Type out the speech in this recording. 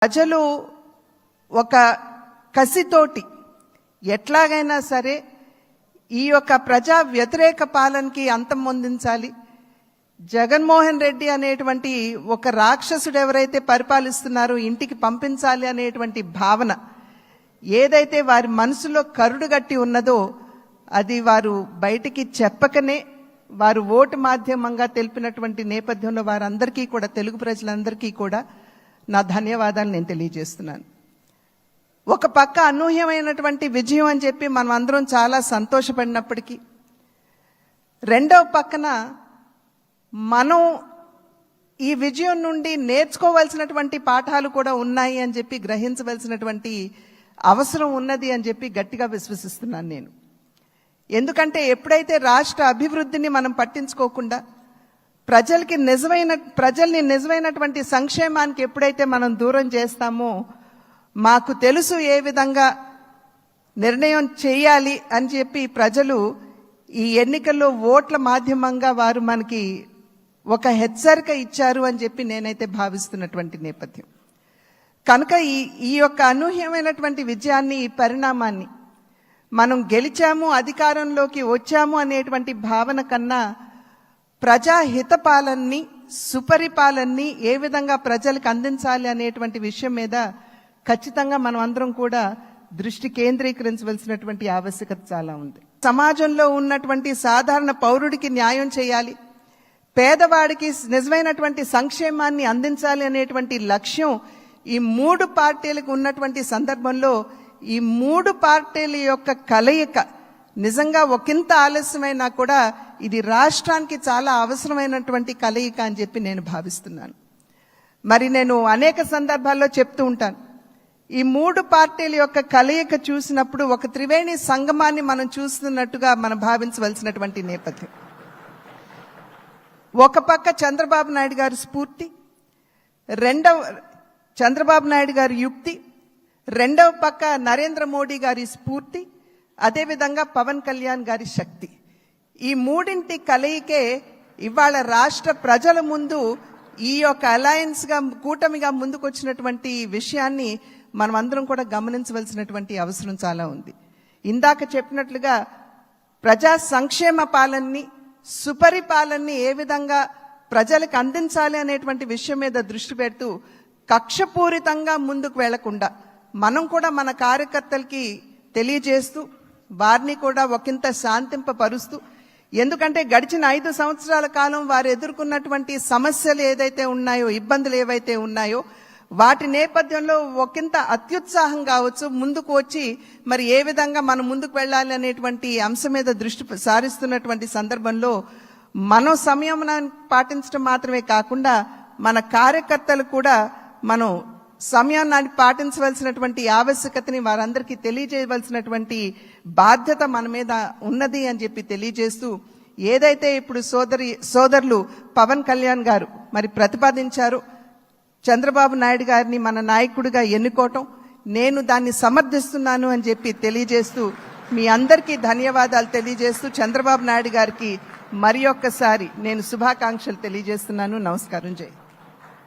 ప్రజలు ఒక కసితోటి ఎట్లాగైనా సరే ఈ యొక్క ప్రజా వ్యతిరేక పాలనకి అంతం పొందించాలి. జగన్మోహన్ రెడ్డి అనేటువంటి ఒక రాక్షసుడు ఎవరైతే పరిపాలిస్తున్నారో ఇంటికి పంపించాలి అనేటువంటి భావన ఏదైతే వారి మనసులో కరుడుగట్టి ఉన్నదో అది వారు బయటికి చెప్పకనే వారు ఓటు మాధ్యమంగా తెలిపినటువంటి నేపథ్యంలో వారందరికీ కూడా తెలుగు ప్రజలందరికీ కూడా నా ధన్యవాదాలు నేను తెలియజేస్తున్నాను. ఒక పక్క అనూహ్యమైనటువంటి విజయం అని చెప్పి మనం అందరం చాలా సంతోషపడినప్పటికీ రెండవ పక్కన మనం ఈ విజయం నుండి నేర్చుకోవాల్సినటువంటి పాఠాలు కూడా ఉన్నాయి అని చెప్పి గ్రహించవలసినటువంటి అవసరం ఉన్నది అని చెప్పి గట్టిగా విశ్వసిస్తున్నాను నేను. ఎందుకంటే ఎప్పుడైతే రాష్ట్ర అభివృద్ధిని మనం పట్టించుకోకుండా ప్రజల్ని నిజమైనటువంటి సంక్షేమానికి ఎప్పుడైతే మనం దూరం చేస్తామో మాకు తెలుసు ఏ విధంగా నిర్ణయం చేయాలి అని చెప్పి ప్రజలు ఈ ఎన్నికల్లో ఓట్ల మాధ్యమంగా వారు మనకి ఒక హెచ్చరిక ఇచ్చారు అని చెప్పి నేనైతే భావిస్తున్నటువంటి నేపథ్యం కనుక ఈ యొక్క అనూహ్యమైనటువంటి విజయాన్ని ఈ పరిణామాన్ని మనం గెలిచాము అధికారంలోకి వచ్చాము అనేటువంటి భావన కన్నా ప్రజాహిత పాలనని సుపరిపాలనని ఏ విధంగా ప్రజలకు అందించాలి అనేటువంటి విషయం మీద ఖచ్చితంగా మనం అందరం కూడా దృష్టి కేంద్రీకరించవలసినటువంటి ఆవశ్యకత చాలా ఉంది. సమాజంలో ఉన్నటువంటి సాధారణ పౌరుడికి న్యాయం చేయాలి, పేదవాడికి నిజమైనటువంటి సంక్షేమాన్ని అందించాలి అనేటువంటి లక్ష్యం ఈ మూడు పార్టీలకు ఉన్నటువంటి సందర్భంలో ఈ మూడు పార్టీల యొక్క కలయిక నిజంగా ఒకంత ఆలస్యమైనా కూడా ఇది రాష్ట్రానికి చాలా అవసరమైనటువంటి కలయిక అని చెప్పి నేను భావిస్తున్నాను. మరి నేను అనేక సందర్భాల్లో చెప్తూ ఉంటాను, ఈ మూడు పార్టీల యొక్క కలయిక చూసినప్పుడు ఒక త్రివేణి సంగమాన్ని మనం చూస్తున్నట్టుగా మనం భావించవలసినటువంటి నేపథ్యం. ఒక పక్క చంద్రబాబు నాయుడు గారి స్ఫూర్తి, చంద్రబాబు నాయుడు గారి యుక్తి, రెండవ పక్క నరేంద్ర మోడీ గారి స్ఫూర్తి, అదేవిధంగా పవన్ కళ్యాణ్ గారి శక్తి. ఈ మూడింటి కలయికే ఇవాళ రాష్ట్ర ప్రజల ముందు ఈ యొక్క అలయన్స్గా కూటమిగా ముందుకు వచ్చినటువంటి విషయాన్ని మనం అందరం కూడా గమనించవలసినటువంటి అవసరం చాలా ఉంది. ఇందాక చెప్పినట్లుగా ప్రజా సంక్షేమ పాలనని సుపరిపాలనని ఏ విధంగా ప్రజలకు అందించాలి అనేటువంటి విషయం మీద దృష్టి పెడుతూ కక్షపూరితంగా ముందుకు వెళ్లకుండా మనం కూడా మన కార్యకర్తలకి తెలియజేస్తూ వారిని కూడా ఒకంత శాంతింపపరుస్తూ, ఎందుకంటే గడిచిన 5 సంవత్సరాల కాలం వారు ఎదుర్కొన్నటువంటి సమస్యలు ఏదైతే ఉన్నాయో ఇబ్బందులు ఏవైతే ఉన్నాయో వాటి నేపథ్యంలో ఒకంత అత్యుత్సాహం కావచ్చు ముందుకు వచ్చి మరి ఏ విధంగా మనం ముందుకు వెళ్ళాలి అనేటువంటి అంశం మీద దృష్టి సారిస్తున్నటువంటి సందర్భంలో మనం సంయమనాన్ని పాటించడం మాత్రమే కాకుండా మన కార్యకర్తలు కూడా మనం సమయాన్ని పాటించవలసినటువంటి ఆవశ్యకతని వారందరికీ తెలియజేయవలసినటువంటి బాధ్యత మన మీద ఉన్నది అని చెప్పి తెలియజేస్తూ, ఏదైతే ఇప్పుడు సోదరులు పవన్ కళ్యాణ్ గారు మరి ప్రతిపాదించారు చంద్రబాబు నాయుడు గారిని మన నాయకుడిగా ఎన్నుకోవటం, నేను దాన్ని సమర్థిస్తున్నాను అని చెప్పి తెలియజేస్తూ మీ అందరికీ ధన్యవాదాలు తెలియజేస్తూ చంద్రబాబు నాయుడు గారికి మరి ఒక్కసారి నేను శుభాకాంక్షలు తెలియజేస్తున్నాను. నమస్కారం. జై